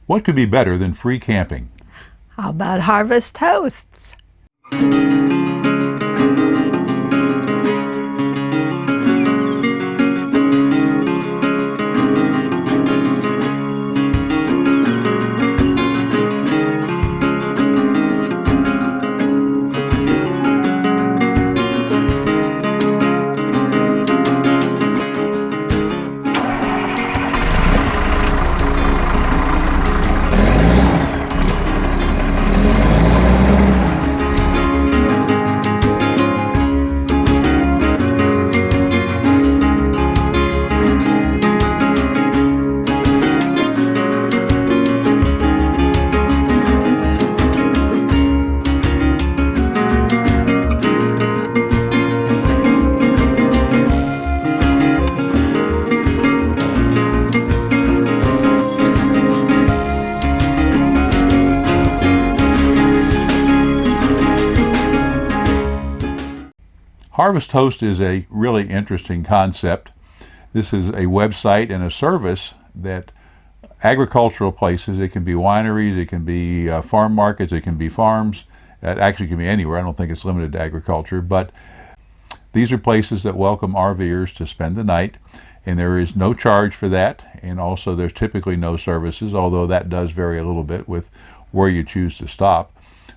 What could be better than free camping? How about harvest toasts? Harvest Host is a really interesting concept. This is a website and a service that agricultural places, it can be wineries, it can be farm markets, it can be farms, it actually can be anywhere. I don't think it's limited to agriculture, but these are places that welcome RVers to spend the night, and there is no charge for that, and also there's typically no services, although that does vary a little bit with where you choose to stop.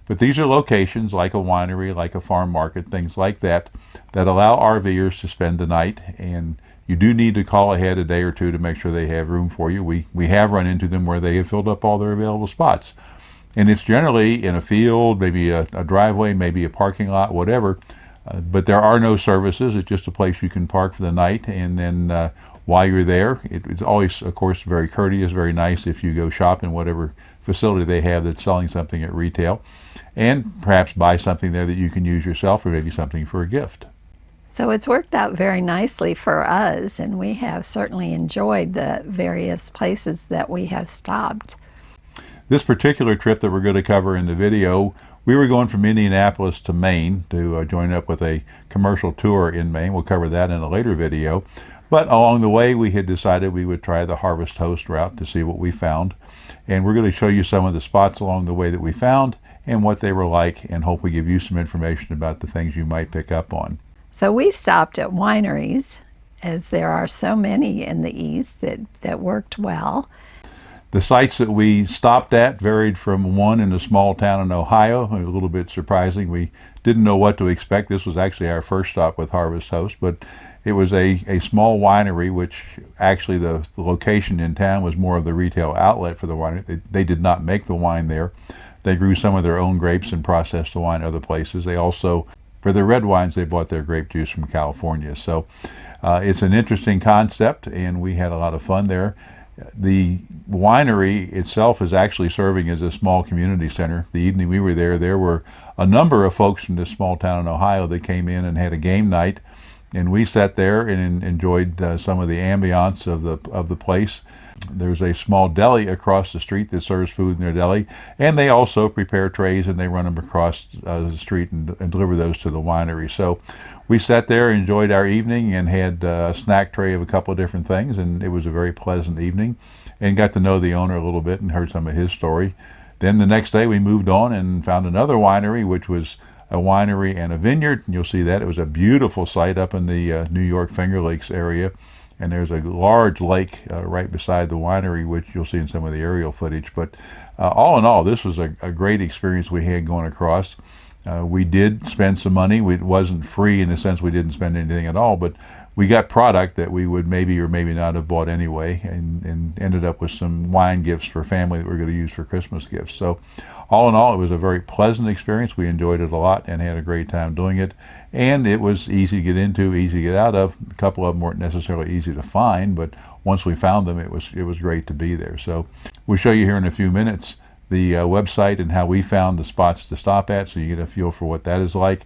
But these are locations like a winery, like a farm market, things like that, that allow RVers to spend the night. And you do need to call ahead a day or two to make sure they have room for you. We have run into them where they have filled up all their available spots. And it's generally in a field, maybe a driveway, maybe a parking lot, whatever. But there are no services. It's just a place you can park for the night. And then while you're there, it's always, of course, very courteous, very nice if you go shop in whatever facility they have that's selling something at retail, and perhaps buy something there that you can use yourself, or maybe something for a gift. So it's worked out very nicely for us, and we have certainly enjoyed the various places that we have stopped. This particular trip that we're going to cover in the video, we were going from Indianapolis to Maine to join up with a commercial tour in Maine. We'll cover that in a later video. But along the way, we had decided we would try the Harvest Host route to see what we found. And we're going to show you some of the spots along the way that we found and what they were like, and hopefully give you some information about the things you might pick up on. So we stopped at wineries, as there are so many in the East that worked well. The sites that we stopped at varied from one in a small town in Ohio. It was a little bit surprising. We didn't know what to expect. This was actually our first stop with Harvest Host, but it was a small winery, which actually the location in town was more of the retail outlet for the winery. They did not make the wine there. They grew some of their own grapes and processed the wine other places. They also, for their red wines, they bought their grape juice from California. So it's an interesting concept, and we had a lot of fun there. The winery itself is actually serving as a small community center. The evening we were there were a number of folks from this small town in Ohio that came in and had a game night, and we sat there and enjoyed some of the ambiance of the place. There's a small deli across the street that serves food in their deli, and they also prepare trays and they run them across the street and deliver those to the winery. So we sat there, enjoyed our evening, and had a snack tray of a couple of different things, and it was a very pleasant evening, and got to know the owner a little bit and heard some of his story. Then the next day we moved on and found another winery, which was a winery and a vineyard, and you'll see that. It was a beautiful site up in the New York Finger Lakes area, and there's a large lake right beside the winery, which you'll see in some of the aerial footage. But all in all, this was a great experience we had going across. We did spend some money. It wasn't free in the sense we didn't spend anything at all, but we got product that we would maybe or maybe not have bought anyway, and ended up with some wine gifts for family that we're going to use for Christmas gifts. So all in all, it was a very pleasant experience. We enjoyed it a lot and had a great time doing it. And it was easy to get into, easy to get out of. A couple of them weren't necessarily easy to find, but once we found them, it was great to be there. So we'll show you here in a few minutes the website and how we found the spots to stop at, so you get a feel for what that is like.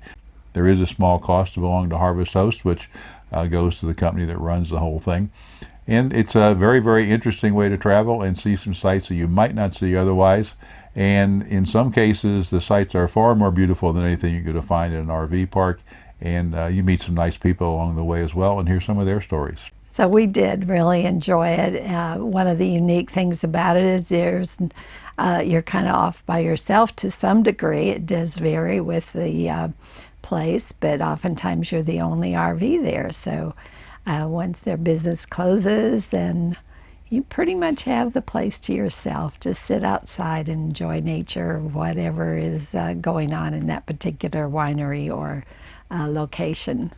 There is a small cost to belong to Harvest Host, which goes to the company that runs the whole thing. And it's a very, very interesting way to travel and see some sights that you might not see otherwise. And in some cases, the sights are far more beautiful than anything you're going to find in an RV park. And you meet some nice people along the way as well, and hear some of their stories. So we did really enjoy it. One of the unique things about it is you're kind of off by yourself to some degree. It does vary with the place, but oftentimes you're the only RV there. So once their business closes, then you pretty much have the place to yourself to sit outside and enjoy nature, whatever is going on in that particular winery or location.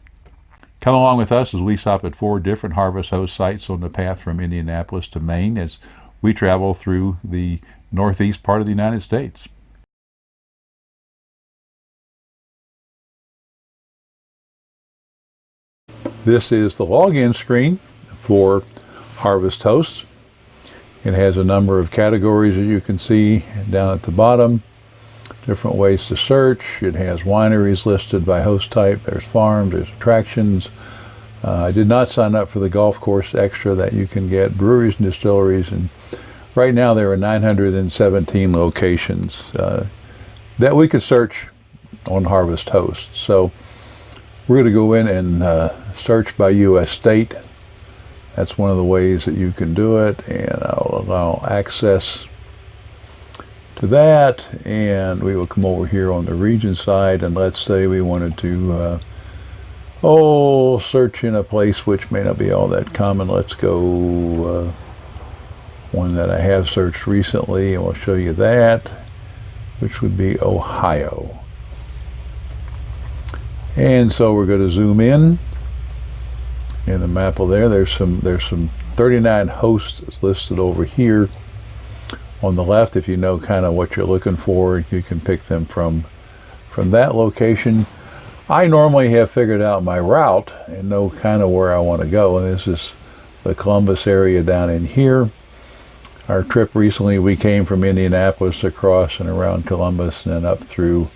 Come along with us as we stop at 4 different Harvest Host sites on the path from Indianapolis to Maine as we travel through the northeast part of the United States. This is the login screen for Harvest Hosts. It has a number of categories, as you can see down at the bottom. Different ways to search. It has wineries listed by host type. There's farms, there's attractions. I did not sign up for the golf course extra that you can get, breweries and distilleries, and right now there are 917 locations that we could search on Harvest Host. So we're going to go in and search by U.S. state. That's one of the ways that you can do it, and I'll allow access to that, and we will come over here on the region side, and let's say we wanted to search in a place which may not be all that common. Let's go one that I have searched recently, and we'll show you that, which would be Ohio. And so we're going to zoom in the map there. There's some 39 hosts listed over here. On the left, if you know kind of what you're looking for, you can pick them from that location. I normally have figured out my route and know kind of where I want to go, and this is the Columbus area down in here. Our trip recently, we came from Indianapolis across and around Columbus and then up through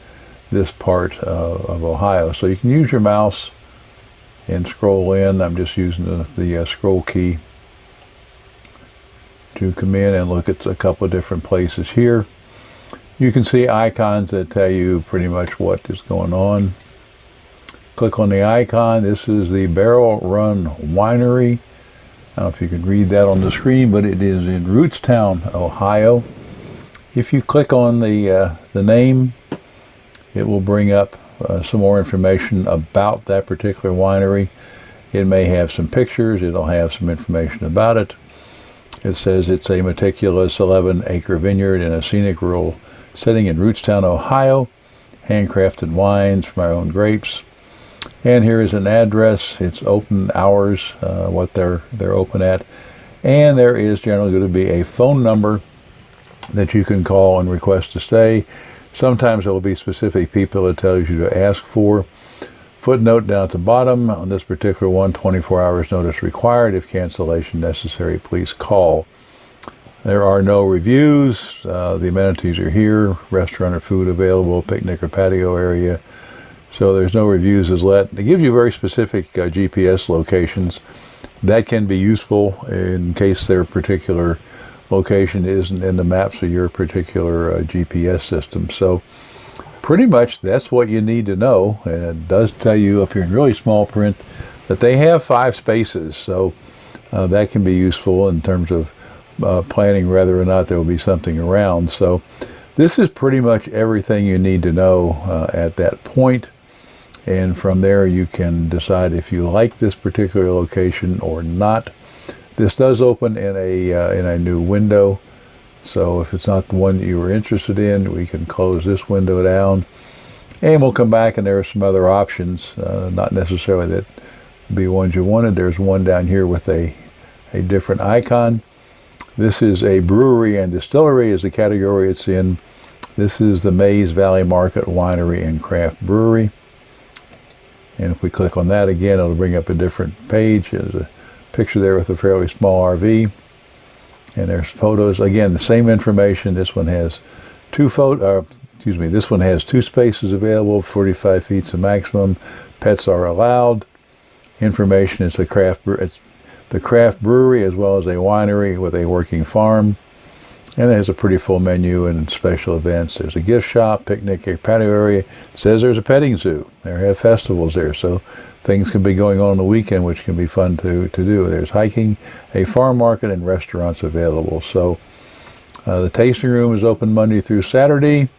this part of Ohio. So you can use your mouse and scroll in. I'm just using the scroll key to come in and look at a couple of different places here. You can see icons that tell you pretty much what is going on. Click on the icon. This is the Barrel Run Winery. I don't know if you can read that on the screen, but it is in Rootstown, Ohio. If you click on the name, it will bring up some more information about that particular winery. It may have some pictures. It'll have some information about it. It says it's a meticulous 11-acre vineyard in a scenic rural setting in Rootstown, Ohio. Handcrafted wines from our own grapes. And here is an address. It's open hours, what they're open at. And there is generally going to be a phone number that you can call and request to stay. Sometimes there will be specific people it tells you to ask for. Footnote down at the bottom, on this particular one, 24 hours notice required. If cancellation necessary, please call. There are no reviews. The amenities are here. Restaurant or food available, picnic or patio area. So there's no reviews as let. It gives you very specific GPS locations. That can be useful in case their particular location isn't in the maps of your particular GPS system. So pretty much that's what you need to know. And it does tell you up here in really small print that they have 5 spaces. So that can be useful in terms of planning whether or not there will be something around. So this is pretty much everything you need to know at that point. And from there you can decide if you like this particular location or not. This does open in a new window. So if it's not the one that you were interested in, we can close this window down. And we'll come back and there are some other options, not necessarily that be ones you wanted. There's one down here with a different icon. This is a brewery and distillery is the category it's in. This is the Mays Valley Market Winery and Craft Brewery. And if we click on that again, it'll bring up a different page. There's a picture there with a fairly small RV. And there's photos. Again, the same information. This one has this one has 2 spaces available, 45 feet is the maximum. Pets are allowed. Information is it's the craft brewery as well as a winery with a working farm. And it has a pretty full menu and special events. There's a gift shop, picnic area, patio area. It says there's a petting zoo. They have festivals there, so things can be going on the weekend, which can be fun to do. There's hiking, a farm market, and restaurants available. So the tasting room is open Monday through Saturday.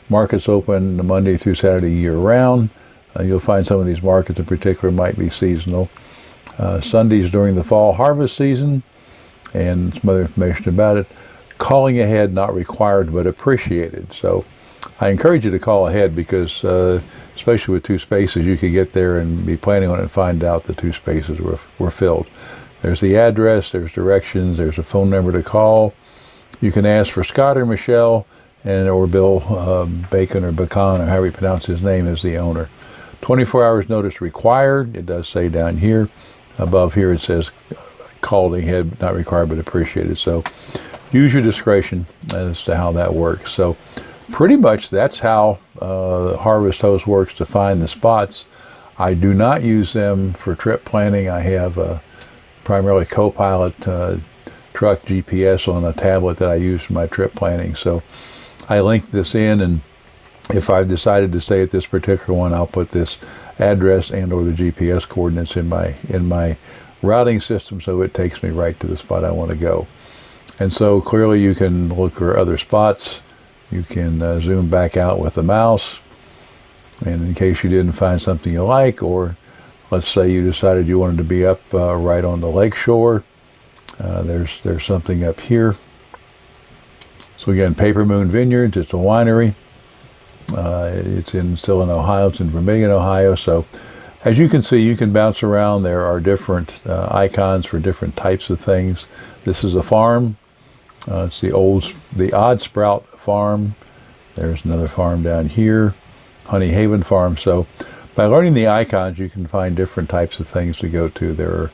Markets open Monday through Saturday year-round. You'll find some of these markets in particular might be seasonal. Sundays during the fall harvest season, and some other information about it. Calling ahead, not required, but appreciated. So I encourage you to call ahead because, especially with 2 spaces, you could get there and be planning on it and find out the 2 spaces were filled. There's the address, there's directions, there's a phone number to call. You can ask for Scott or Michelle, or Bill Bacon or Bacon, or however you pronounce his name, is the owner. 24 hours notice required. It does say down here. Above here it says call ahead, not required, but appreciated. So use your discretion as to how that works. So pretty much that's how Harvest Host works to find the spots. I do not use them for trip planning. I have primarily Copilot truck GPS on a tablet that I use for my trip planning. So I link this in, and if I've decided to stay at this particular one, I'll put this address and or the GPS coordinates in my routing system, so it takes me right to the spot I want to go. And so clearly you can look for other spots. You can zoom back out with the mouse, and in case you didn't find something you like, or let's say you decided you wanted to be up right on the lake shore, there's something up here. So again, Paper Moon Vineyards, it's a winery. It's still in Ohio. It's in Vermilion, Ohio. So as you can see, you can bounce around. There are different icons for different types of things. This is a farm. It's the Odd Sprout Farm. There's another farm down here, Honey Haven Farm. So by learning the icons, you can find different types of things to go to. There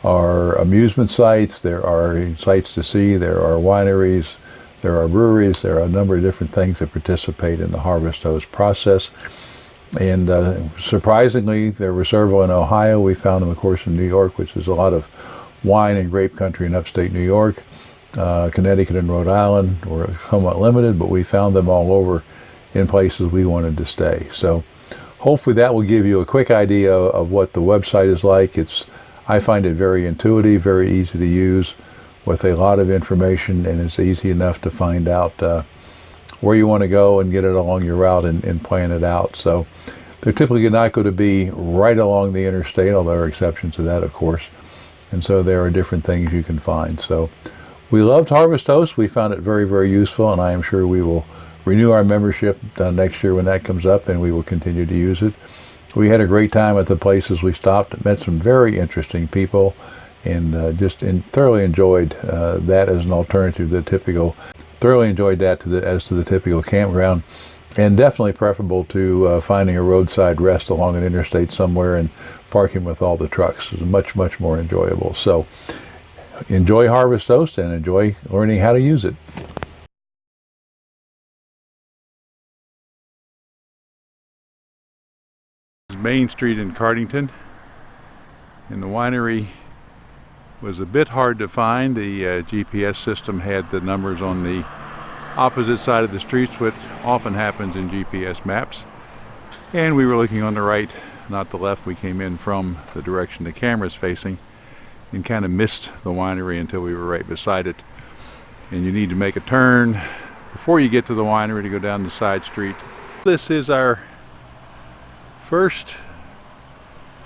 are amusement sites. There are sites to see. There are wineries. There are breweries. There are a number of different things that participate in the Harvest Host process. And surprisingly, there were several in Ohio. We found them, of course, in New York, which is a lot of wine and grape country in upstate New York. Connecticut and Rhode Island were somewhat limited, but we found them all over in places we wanted to stay. So hopefully that will give you a quick idea of what the website is like. I find it very intuitive, very easy to use, with a lot of information, and it's easy enough to find out where you want to go and get it along your route and plan it out. So they're typically not going to be right along the interstate, although there are exceptions to that, of course. And so there are different things you can find. So we loved Harvest Host. We found it very, very useful, and I am sure we will renew our membership next year when that comes up, and we will continue to use it. We had a great time at the places we stopped, met some very interesting people, and thoroughly enjoyed that as an alternative to the typical. Thoroughly enjoyed that as to the typical campground, and definitely preferable to finding a roadside rest along an interstate somewhere and parking with all the trucks. It's much, much more enjoyable. So enjoy Harvest Host and enjoy learning how to use it. Main Street in Cardington, and the winery was a bit hard to find. The GPS system had the numbers on the opposite side of the streets, which often happens in GPS maps. And we were looking on the right, not the left. We came in from the direction the camera's facing and kind of missed the winery until we were right beside it. And you need to make a turn before you get to the winery to go down the side street. This is our first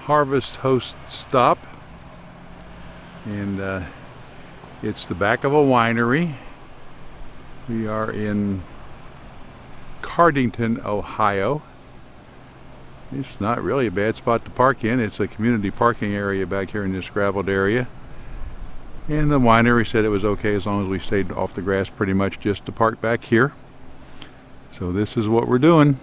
Harvest Host stop, and it's the back of a winery. We are in Cardington, Ohio. It's not really a bad spot to park in. It's a community parking area back here in this graveled area, and the winery said it was okay as long as we stayed off the grass pretty much just to park back here. So this is what we're doing.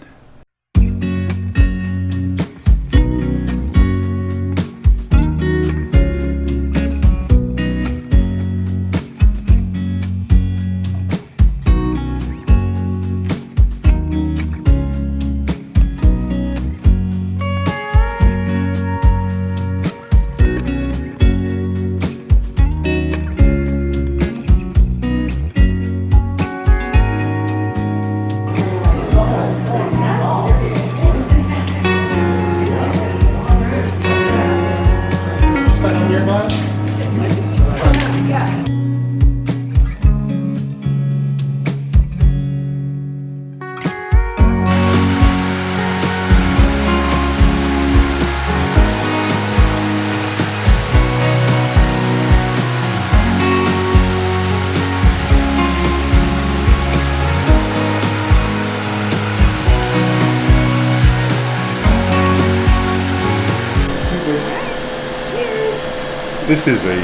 This is a,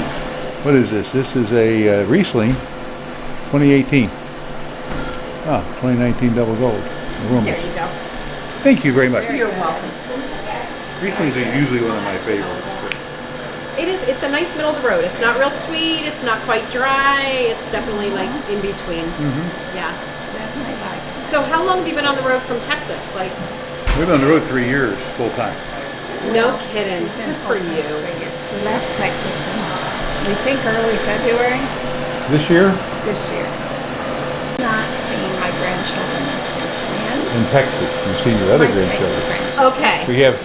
what is this? This is a Riesling 2018. Oh, 2019 double gold. There you go. Thank you very much. You're welcome. Rieslings are usually one of my favorites. But It is. It's a nice middle of the road. It's not real sweet. It's not quite dry. It's definitely like in between. Yeah. Definitely like it. So how long have you been on the road from Texas? Like, we've been on the road 3 years full time. no kidding. Been Good for full-time you. 3 years. We left Texas in, we think, early February This year this year. Not seen my grandchildren since then. in Texas, you've seen your other My Texas grandchildren. grandchildren. Okay.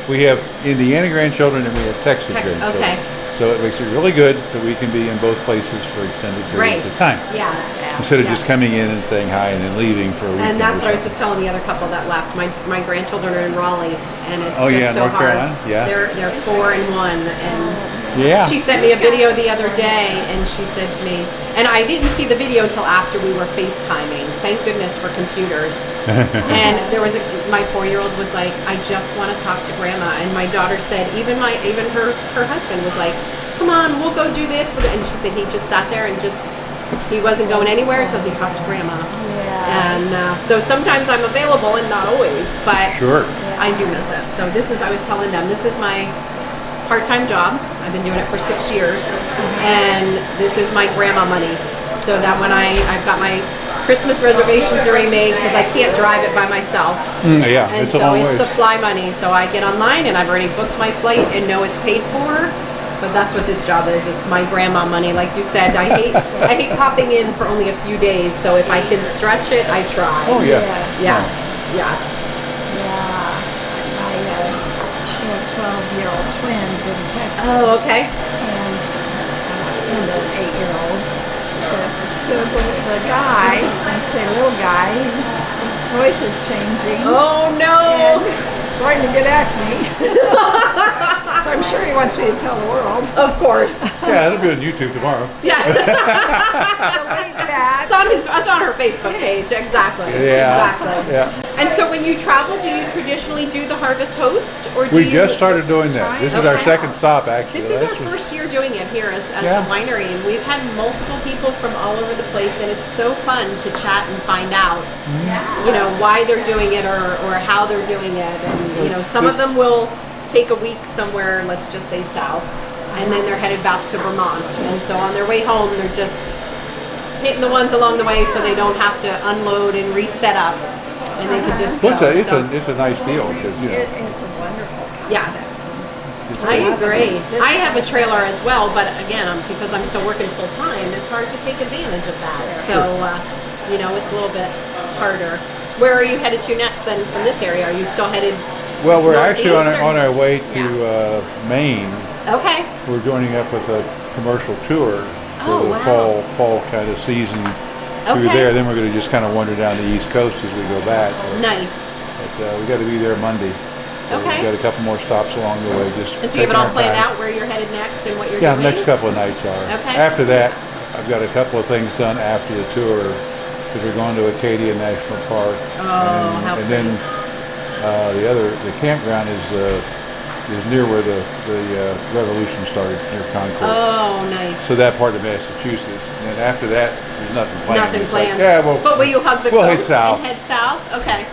We have Indiana grandchildren and we have Texas grandchildren. Okay. So it makes it really good that we can be in both places for extended periods Great. of time. Yes. Instead of Yeah. just coming in and saying hi and then leaving for a week. And that's what I was just telling the other couple that left. My grandchildren are in Raleigh, and it's Oh, just yeah, so North hard. Carolina? Yeah. They're 4 and 1, and Yeah. she sent me a video the other day, and she said to me, and I didn't see the video until after we were FaceTiming. Thank goodness for computers. And there was my 4-year-old was like, I just want to talk to Grandma, and my daughter said, even her husband was like, come on, we'll go do this. And she said he just sat there and he wasn't going anywhere until he talked to Grandma. Yeah. And so sometimes I'm available and not always, but Sure. I do miss it. So I was telling them, this is my part-time job. I've been doing it for 6 years, and this is my grandma money. So that when I've got my Christmas reservations already made because I can't drive it by myself. Yeah, And it's a so long it's way. the fly money. So I get online and I've already booked my flight and know it's paid for. But that's what this job is. It's my grandma money. Like you said, I hate popping in for only a few days. So if I can stretch it, I try. Oh, yeah. Yes. Yes. Yeah. My 12-year-old twins in Texas. Oh, okay. And an 8-year-old. The guy, I say little guy, his voice is changing. Oh no! And he's starting to get acne. So I'm sure he wants me to tell the world. Of course. Yeah, it'll be on YouTube tomorrow. Yeah. So like that. It's on her Facebook page. Exactly. Yeah. Exactly. Yeah. And so when you travel, do you traditionally do the Harvest Host, or do We you? just started doing that. This is our Okay. second stop, actually. This is our That's what- first year doing it here as Yeah. the winery, and we've had multiple people from all over the place, and it's so fun to chat and find out, you know, why they're doing it or how they're doing it, and you know, some of them will take a week somewhere, let's just say south, and then they're headed back to Vermont, and so on their way home, they're just hitting the ones along the way, so they don't have to unload and reset up, and they can just go. Well, it's So- a nice deal because you know. It's a wonderful Yeah. concept. it's I good. agree. This I is have a awesome. trailer as well, but again, because I'm still working full time, it's hard to take advantage of that. So, you know, it's a little bit harder. Where are you headed to next then from this area? Are you still headed? Well, we're actually on Northeast or- on our way to Maine. Okay. We're joining up with a commercial tour for Oh, the wow. fall kind of season through Okay. there. Then we're going to just kind of wander down the East Coast as we go back. Nice. But we got to be there Monday. So Okay. we've got a couple more stops along the way. Just And so you have it taking all our planned time. out where you're headed next and what you're Yeah, doing? the next couple of nights are. Okay. After that, I've got a couple of things done after the tour because we're going to Acadia National Park. Oh, and, how and then the campground is near where the revolution started, near Concord. Oh, nice. So that part of Massachusetts. And then after that, there's nothing planned. Nothing It's like, planned. yeah, well, But will you hug the we'll head coast south. and head south? Okay.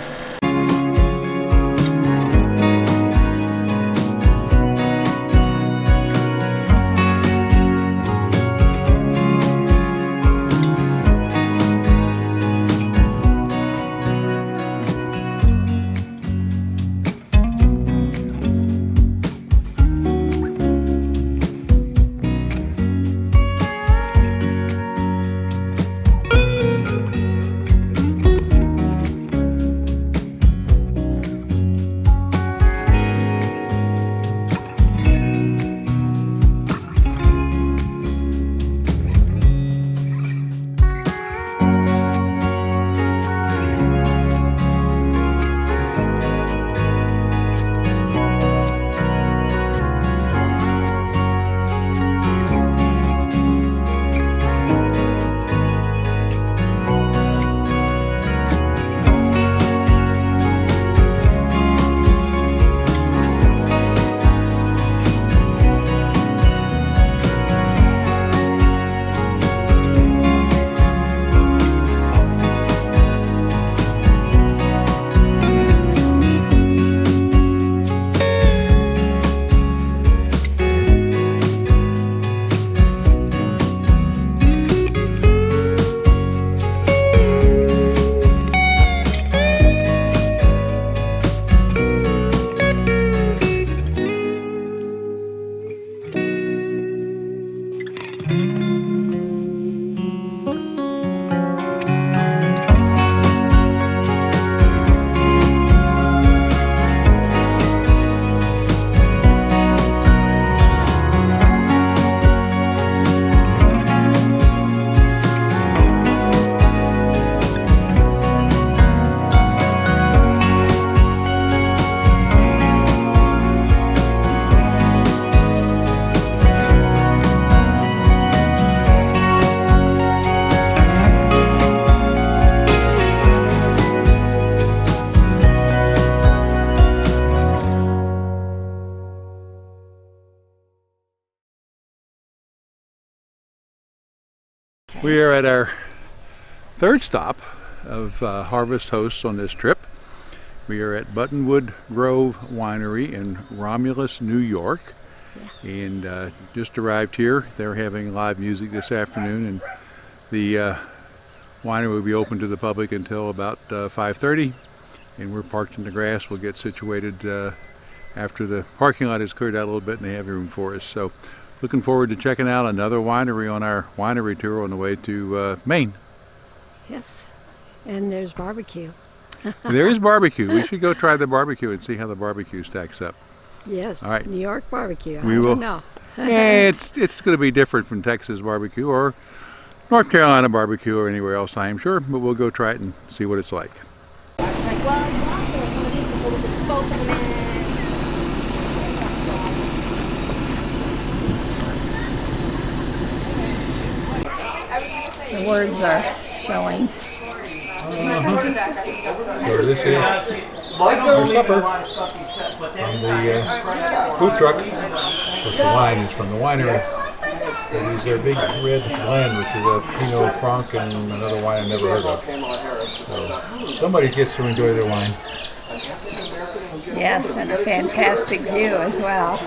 We are at our third stop of Harvest Hosts on this trip. We are at Buttonwood Grove Winery in Romulus, New York. And just arrived here. They're having live music this afternoon, and the winery will be open to the public until about 5:30. And we're parked in the grass. We'll get situated after the parking lot is cleared out a little bit and they have room for us. So looking forward to checking out another winery on our winery tour on the way to Maine. Yes, and there's barbecue. There is barbecue. We should go try the barbecue and see how the barbecue stacks up. Yes, all right. New York barbecue. We I will. don't know. Yeah, it's going to be different from Texas barbecue or North Carolina barbecue or anywhere else, I am sure. But we'll go try it and see what it's like. The words are showing. So this is our supper from the food truck. But the wine is from the winery. They use their big red blend, which is a Pinot Franc and another wine I've never heard of. So somebody gets to enjoy their wine. Yes, and a fantastic view as well.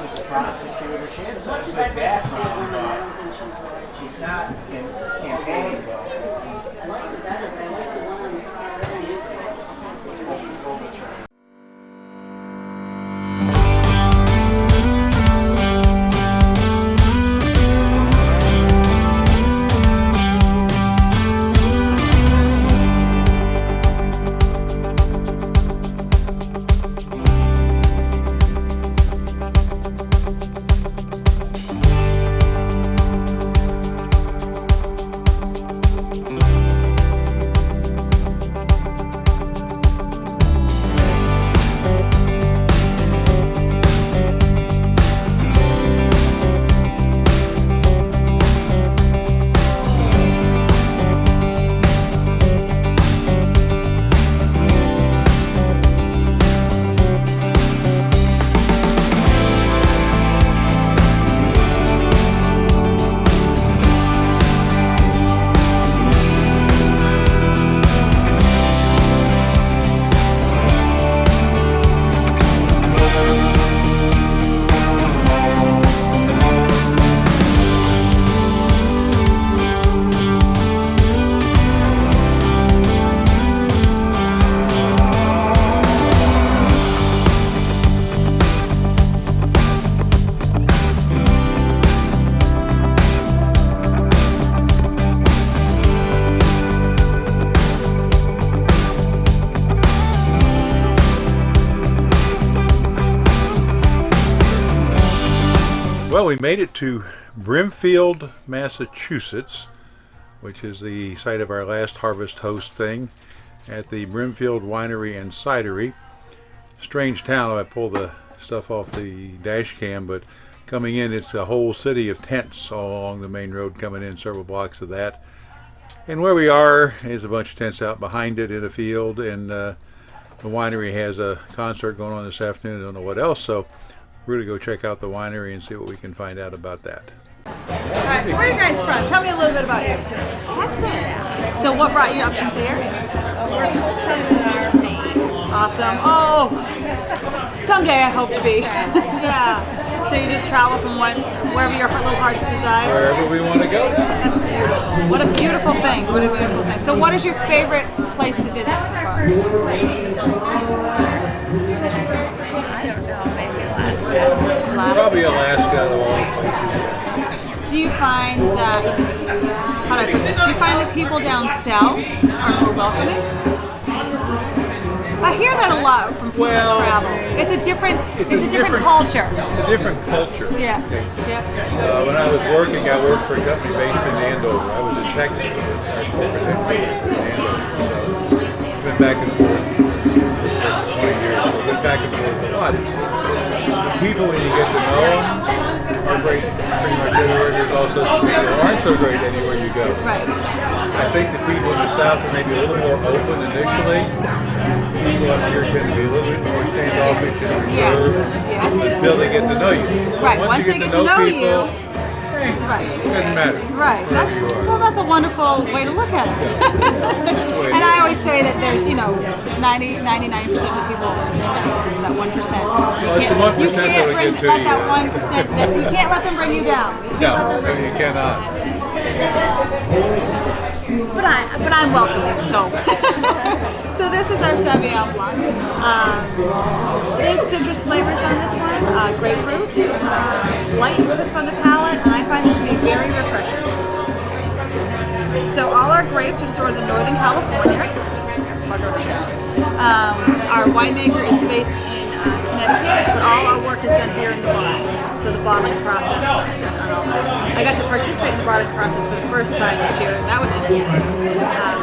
Well, we made it to Brimfield, Massachusetts, which is the site of our last Harvest Host thing at the Brimfield Winery and Cidery. Strange town. I pulled the stuff off the dash cam, but coming in, it's a whole city of tents all along the main road coming in, several blocks of that. And where we are is a bunch of tents out behind it in a field, and the winery has a concert going on this afternoon. I don't know what else, so we're going to go check out the winery and see what we can find out about that. All right, so where are you guys from? Tell me a little bit about you. Texas. So what brought you up from here? We're full-time in RV. Awesome. Oh, someday I hope to be. Yeah. So you just travel from wherever your little heart's desire? Wherever we want to go. That's beautiful. What a beautiful thing. What a beautiful thing. So what is your favorite place to visit so far? I don't know, maybe Alaska. Probably Alaska of all places. Do you find that people down south are more welcoming? I hear that a lot from people that travel. It's a different culture. It's a different culture. Yeah. Okay. Yeah. When I was working, I worked for a company based in Andover. I was in Texas, our corporate headquarters in Andover. So I've been back and forth for 20 years. So I've been back and forth a lot. The people, when you get to know them, are great pretty much everywhere. There's also some people who aren't so great anywhere you go. Right. I think the people in the South are maybe a little more open initially. People up here tend to be a little bit more standoffish and reserved Yes. until they get to know you. Right. Once you get to know people, Doesn't matter. Right. That's a wonderful way to look at it. And I always say that there's 99% of the people it's that 1%. It's the 1% that'll get to let you. that 1%. You can't let them bring you down. No, you cannot. But I'm welcoming. So so this is our Sauvignon Blanc. Big citrus flavors on this one. Grapefruit, light crisp on the palate, and I find this to be very refreshing. So all our grapes are stored in Northern California. Our winemaker is based in Connecticut, but all our work is done here in the bar. So the bottling process and all that. I got to participate in the bottling process for the first time this year, and that was interesting.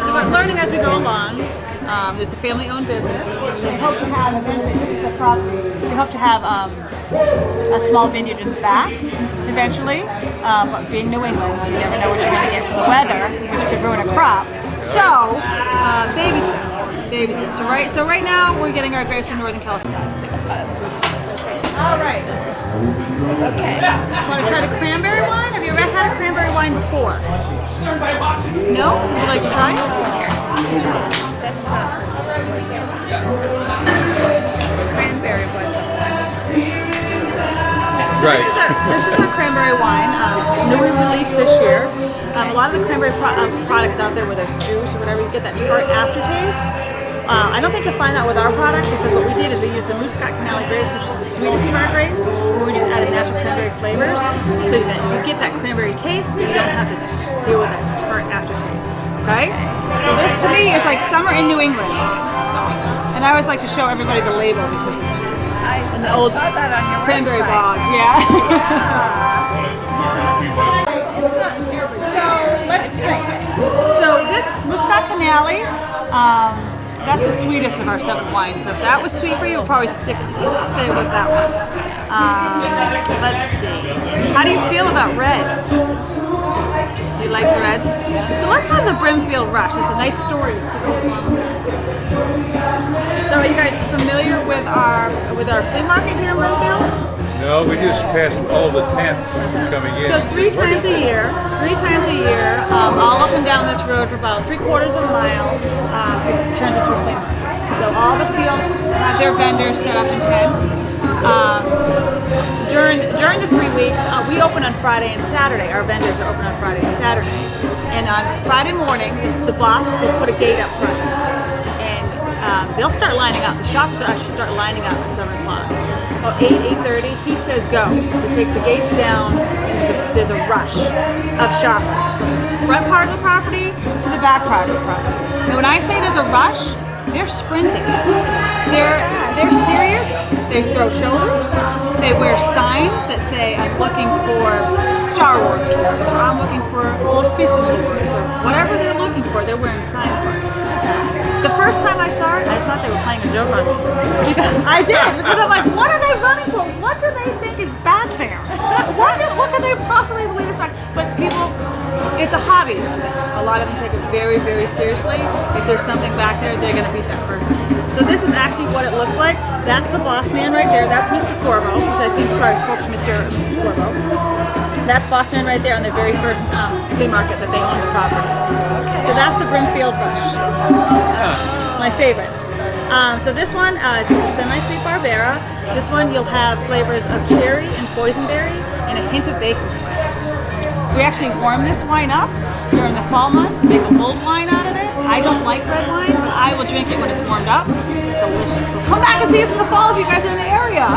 So we're learning as we go along. It's a family-owned business. We hope to have eventually. This is the property. We hope to have a small vineyard in the back eventually. But being New England, you never know what you're going to get for the weather, which could ruin a crop. So baby steps. So right now we're getting our grapes from Northern California. All right. Okay. Want to try the cranberry wine? Have you ever had a cranberry wine before? No? Would you like to try it? That's not cranberry wasn't Right. This is our cranberry wine, newly released this year. A lot of the cranberry products out there, whether it's juice or whatever, you get that tart aftertaste. I don't think you'll find that with our product because what we did is we used the Muscat Canali grapes, which is the sweetest of our grapes, and we just added natural cranberry flavors so that you get that cranberry taste, but you don't have to deal with that tart aftertaste. Okay? So this to me is like summer in New England. And I always like to show everybody the label because it's in the old cranberry bog. Yeah. So let's think. So this Muscat Canali, that's the sweetest of our 7 wines. So if that was sweet for you, we'll probably stay with that one. Let's see. How do you feel about reds? Do you like the reds? So let's go to the Brimfield Rush. It's a nice story. So are you guys familiar with our flea market here in Brimfield? No, we just passed all the tents coming in. So three times a year, all up and down this road for about 3/4 of a mile, it turns into a flea market. So all the fields have their vendors set up in tents. During the 3 weeks, we open on Friday and Saturday. Our vendors are open on Friday and Saturday. And on Friday morning, the boss will put a gate up front. And they'll start lining up. The shops will actually start lining up at 7 o'clock. About 8:30, he says go. He takes the gates down, and there's a rush of shoppers from the front part of the property to the back part of the property. And when I say there's a rush, they're sprinting. They're serious. They throw shoulders. They wear signs that say, I'm looking for Star Wars tours, or I'm looking for old fishing tours, or whatever they're looking for, they're wearing signs for it. The first time I saw it, I thought they were playing a joke on me. I did, because I'm like, what are they running for? What do they think is back there? What could they possibly believe is back? But people, it's a hobby to them. A lot of them take it very, very seriously. If there's something back there, they're going to beat that person. So this is actually what it looks like. That's the boss man right there. That's Mr. Corvo, which I think probably spoke to Mrs. Corvo. That's boss man right there on the very first flea market that they own the property. So that's the Brimfield Rush. My favorite. So this one is a semi-sweet Barbera. This one you'll have flavors of cherry and boysenberry and a hint of baking spice. We actually warm this wine up during the fall months and make a mulled wine out of it. I don't like red wine, but I will drink it when it's warmed up. Delicious. So come back and see us in the fall if you guys are in the area.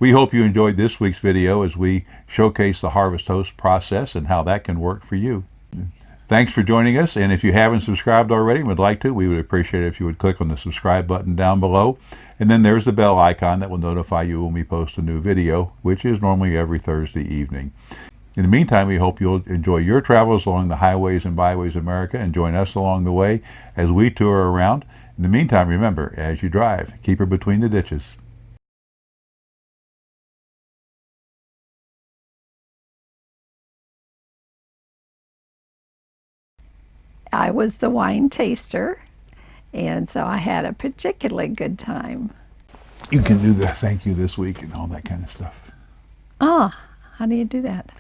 We hope you enjoyed this week's video as we showcase the Harvest Host process and how that can work for you. Thanks for joining us, and if you haven't subscribed already and would like to, we would appreciate it if you would click on the subscribe button down below. And then there's the bell icon that will notify you when we post a new video, which is normally every Thursday evening. In the meantime, we hope you'll enjoy your travels along the highways and byways of America and join us along the way as we tour around. In the meantime, remember, as you drive, keep her between the ditches. I was the wine taster, and so I had a particularly good time. You can do the thank you this week and all that kind of stuff. Ah, how do you do that?